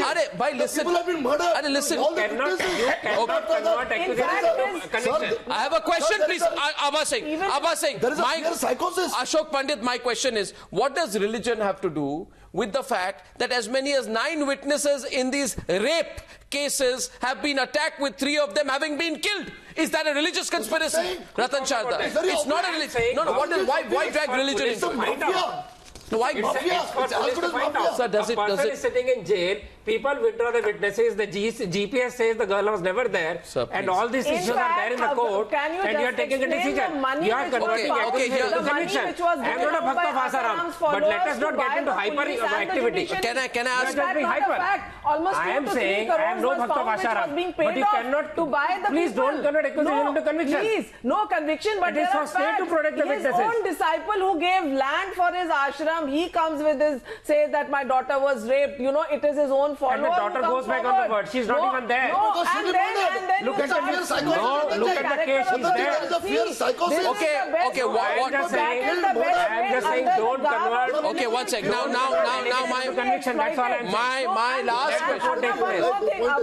[SPEAKER 1] Are, bhai, listen.
[SPEAKER 5] People have been murdered.
[SPEAKER 1] Are, listen.
[SPEAKER 7] You cannot convert accusation to conviction.
[SPEAKER 1] I have a question, please. Abha Singh.
[SPEAKER 5] There is a clear psychosis.
[SPEAKER 1] Ashok Pandit, my question is, what does religion have to do with the fact that as many as 9 witnesses in these rape cases have been attacked, with 3 of them having been killed? Is that a religious conspiracy? Ratan Sharda. It's not a religion. No, why drag religion into it? Why?
[SPEAKER 7] Sir, does it? Is sitting in jail. People withdraw the witnesses. The GPS says the girl was never there,
[SPEAKER 1] sir,
[SPEAKER 7] and all these issues are there in the court. And you are taking a decision. You are converting accusation to conviction. I am not a bhakt of Asaram, but let us not get into hyperactivity.
[SPEAKER 1] Can I ask?
[SPEAKER 7] I am saying I am no bhakt of Asaram, but you cannot. Please don't convert accusation into conviction.
[SPEAKER 3] Please, no conviction, but
[SPEAKER 7] it is for state to protect the witnesses.
[SPEAKER 3] His own disciple who gave land for his ashram, he comes with his, says that my daughter was raped. You know, it is his own follower.
[SPEAKER 7] And the daughter goes back on the word. She's not even there.
[SPEAKER 3] No, and then
[SPEAKER 7] look at the case. No, look at the case. She's there.
[SPEAKER 1] Okay. What?
[SPEAKER 7] I'm just saying, don't convert.
[SPEAKER 1] Okay, one sec. Now, my
[SPEAKER 7] conviction. That's all I'm saying.
[SPEAKER 1] My last question.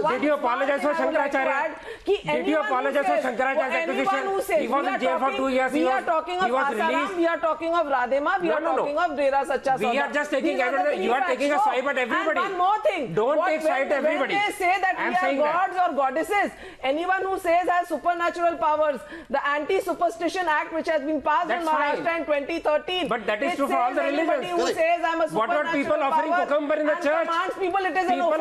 [SPEAKER 7] Did you apologize for Shankaracharya? Did you apologize for Shankaracharya's accusation? He was in jail for 2 years.
[SPEAKER 3] We are talking of Asaram. We are talking of Radhe Maa. We are talking of Dera Sacha Sauda.
[SPEAKER 7] We are just taking evidence. You are taking a swipe at everybody.
[SPEAKER 3] And one more thing.
[SPEAKER 7] Don't take swipe at everybody.
[SPEAKER 3] When they say that we are gods or goddesses, anyone who says has supernatural powers, the Anti-Superstition Act, which has been passed in Maharashtra in 2013.
[SPEAKER 7] But that is true for all the religions.
[SPEAKER 3] Who says I'm a
[SPEAKER 7] what about people offering cucumber in the church?
[SPEAKER 3] People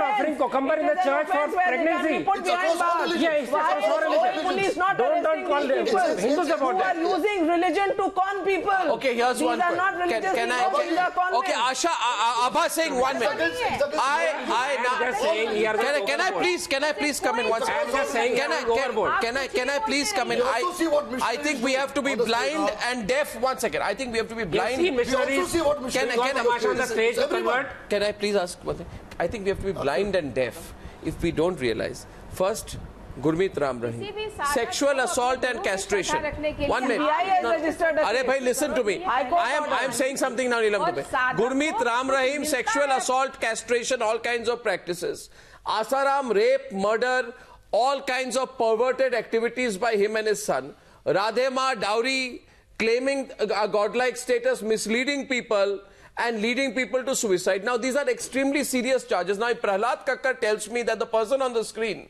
[SPEAKER 7] offering cucumber in the church for pregnancy.
[SPEAKER 3] It's
[SPEAKER 7] for religion.
[SPEAKER 3] Police not
[SPEAKER 7] don't call them Hindus about that.
[SPEAKER 3] Who are using religion to con people.
[SPEAKER 1] Okay, here's one question.
[SPEAKER 3] Not religious people.
[SPEAKER 1] Okay, Abha saying 1 minute. Can I please come in once?
[SPEAKER 7] I'm just saying.
[SPEAKER 1] Can I please come in? I think we have to be blind and deaf. 1 second. I think we have to be blind. Can I please ask one thing? I think we have to be blind and deaf if we don't realize. First, Gurmeet Ram Rahim. Sexual assault and castration. 1 minute. Arey bhai, listen to me. I am saying something now, Neelam Dubey. Gurmeet Ram Rahim, sexual assault, castration, all kinds of practices. Asaram, rape, murder, all kinds of perverted activities by him and his son. Radhe Maa, dowry, claiming a godlike status, misleading people and leading people to suicide. Now, these are extremely serious charges. Now, if Prahlad Kakkar tells me that the person on the screen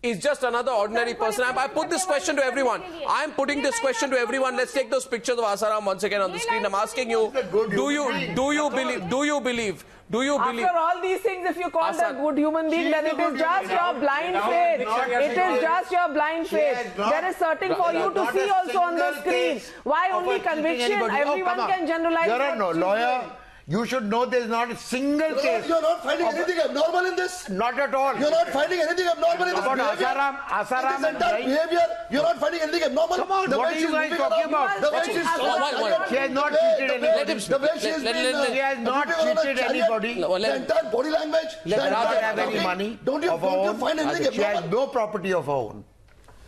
[SPEAKER 1] is just another ordinary person. I put this question to everyone. I'm putting this question to everyone. Let's take those pictures of Asaram once again on the screen. I'm asking you, do you believe?
[SPEAKER 3] After all these things, if you call them good human beings, then it is just your blind faith. It is just your blind faith. There is certain for you to see also on the screen. Why only conviction? Everyone can generalize.
[SPEAKER 8] You're no lawyer. You should know there is not a single case.
[SPEAKER 5] You're not finding anything abnormal in this?
[SPEAKER 8] Not at all.
[SPEAKER 5] You're not finding anything abnormal in this behavior?
[SPEAKER 8] Asaram
[SPEAKER 5] in this behavior, you're not finding anything abnormal?
[SPEAKER 8] Come on, what are you guys talking about?
[SPEAKER 5] The way she's
[SPEAKER 8] She has not cheated anybody.
[SPEAKER 5] The way she's been...
[SPEAKER 8] She has not cheated anybody.
[SPEAKER 5] The entire body language...
[SPEAKER 8] Let her not have any money
[SPEAKER 5] Don't you find anything abnormal?
[SPEAKER 8] She has no property of her own.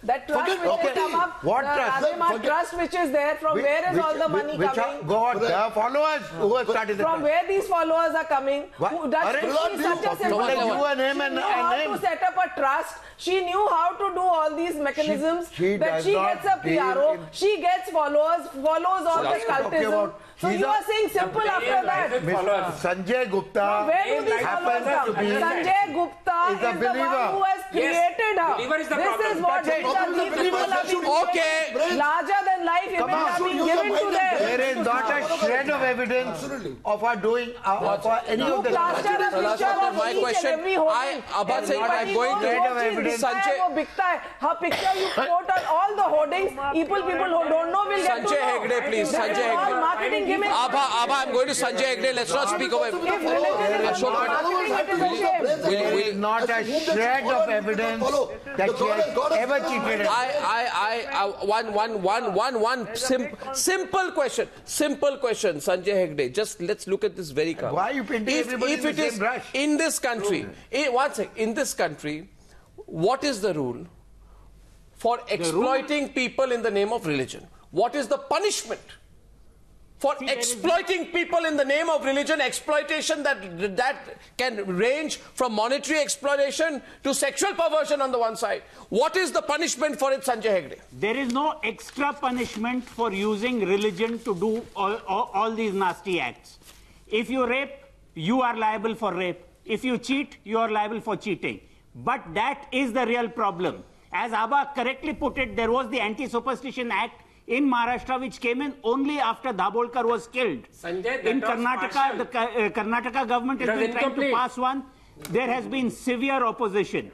[SPEAKER 3] That trust which has come up,
[SPEAKER 8] what trust?
[SPEAKER 3] Trust which is there, from where is all the money coming?
[SPEAKER 8] The followers who have started the
[SPEAKER 3] From where these followers are coming? Does she see such a simple thing? She knew how to set up a trust. She knew how to do all these mechanisms. That she gets a PRO, she gets followers, follows all the cultism. So you are saying simple after that.
[SPEAKER 8] Sanjay Gupta
[SPEAKER 3] where do these followers come? Sanjay Gupta is the one who has created her. This is what these people are being larger than life image are being given to them.
[SPEAKER 8] There is not a shred of evidence of her doing of any of the
[SPEAKER 1] my question. Abha saying I'm going to Sanjay.
[SPEAKER 3] Her picture you quote on all the hoardings. People who don't know will get to know.
[SPEAKER 1] Sanjay Hegde, please. Sanjay Hegde.
[SPEAKER 3] Marketing gimmicks.
[SPEAKER 1] Abha, I'm going to Sanjay Hegde. Let's not speak over.
[SPEAKER 8] There is not a shred of evidence that she has ever cheated.
[SPEAKER 1] Simple question, Sanjay Hegde. Just let's look at this very calmly.
[SPEAKER 8] Why are you painting everybody in the same brush?
[SPEAKER 1] In this country, in this country, what is the rule for exploiting people in the name of religion? What is the punishment for exploiting people in the name of religion? Exploitation that can range from monetary exploitation to sexual perversion on the one side. What is the punishment for it, Sanjay Hegde?
[SPEAKER 6] There is no extra punishment for using religion to do all these nasty acts. If you rape, you are liable for rape. If you cheat, you are liable for cheating. But that is the real problem. As Abha correctly put it, there was the Anti-Superstition Act in Maharashtra, which came in only after Dabolkar was killed.
[SPEAKER 7] Sanjay,
[SPEAKER 6] in Karnataka, the Karnataka government has been trying to pass one. There has been severe opposition.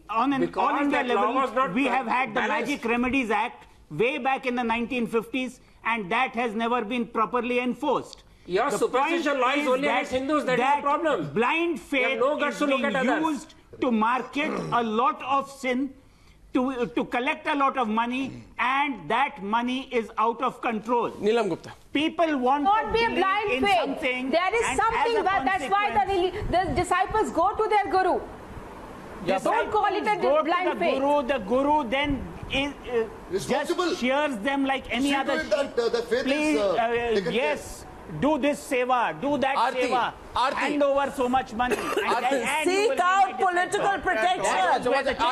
[SPEAKER 6] On an all-India level, we have had the Magic Remedies Act way back in the 1950s, and that has never been properly enforced.
[SPEAKER 7] Your superstition lies only against Hindus. That is the problem.
[SPEAKER 6] Blind faith is being used to market a lot of sin, to collect a lot of money, and that money is out of control.
[SPEAKER 1] Neelam Gupta.
[SPEAKER 6] People want
[SPEAKER 11] not
[SPEAKER 6] to
[SPEAKER 11] be a
[SPEAKER 6] believe
[SPEAKER 11] blind
[SPEAKER 6] in
[SPEAKER 11] faith.
[SPEAKER 6] Something.
[SPEAKER 11] There is something that's why the disciples go to their guru. Don't call it a blind faith.
[SPEAKER 6] The guru then just shears them like any other sheep. Please, yes. Do this seva, do that seva, hand over so much money.
[SPEAKER 9] Seek out political protection.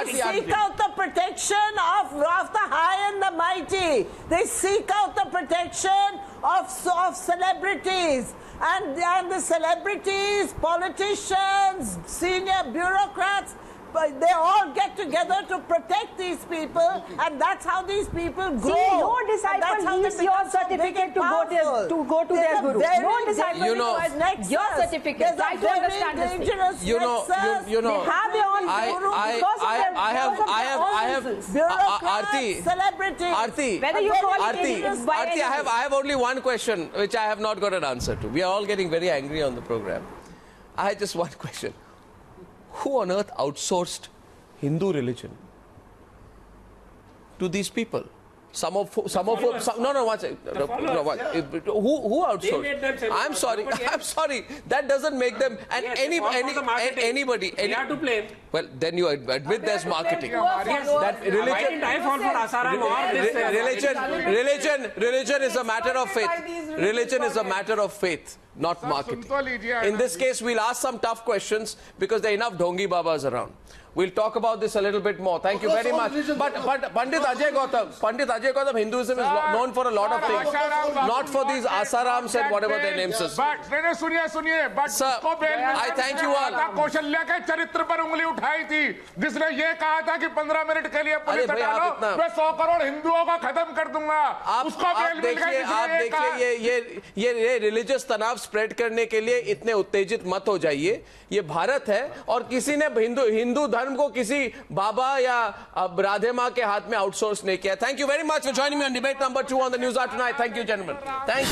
[SPEAKER 9] Seek out the protection of the high and the mighty. They seek out the protection of celebrities. And the celebrities, politicians, senior bureaucrats, they all get together to protect these people, and that's how these people grow.
[SPEAKER 11] See, no disciple needs your certificate to go to their guru. No disciple needs your certificate. Try to understand this thing.
[SPEAKER 1] They
[SPEAKER 11] have their own guru
[SPEAKER 1] Arati,
[SPEAKER 11] whether you call it
[SPEAKER 1] Arati, I have only one question which I have not got an answer to. We are all getting very angry on the program. I had just one question. Who on earth outsourced Hindu religion to these people? Who outsourced? I'm sorry. That doesn't make them. And anybody.
[SPEAKER 7] You have to blame.
[SPEAKER 1] Well, then you admit there's marketing.
[SPEAKER 7] That religion. I fall for Asaram or this.
[SPEAKER 1] Religion is a matter of faith. Religion is a matter of faith. not marketing. In this case, we'll ask some tough questions because there are enough Dhongi Babas around. We'll talk about this a little bit more. Thank you very much. But Pandit Ajay Gautam, Hinduism is known for a lot of things. Not for these Asarams and whatever their names is. Sir, I thank you all.
[SPEAKER 4] Kaushalya के चरित्र पर उंगली उठाई थी, जिसने ये कहा था कि 15 मिनट के लिए पुलिस हटा लो, मैं 100 करोड़ हिंदुओं को खत्म कर दूंगा।
[SPEAKER 1] आप देखिए, ये रिलीजियस तनाव स्प्रेड करने के लिए इतने उत्तेजित मत हो जाइए। ये भारत है और किसी ने हिंदू धर्म को किसी बाबा या राधे मां के हाथ में आउटसोर्स नहीं किया। Thank you very much for joining me on debate number 2 on the news hour tonight. Thank you gentleman. Thank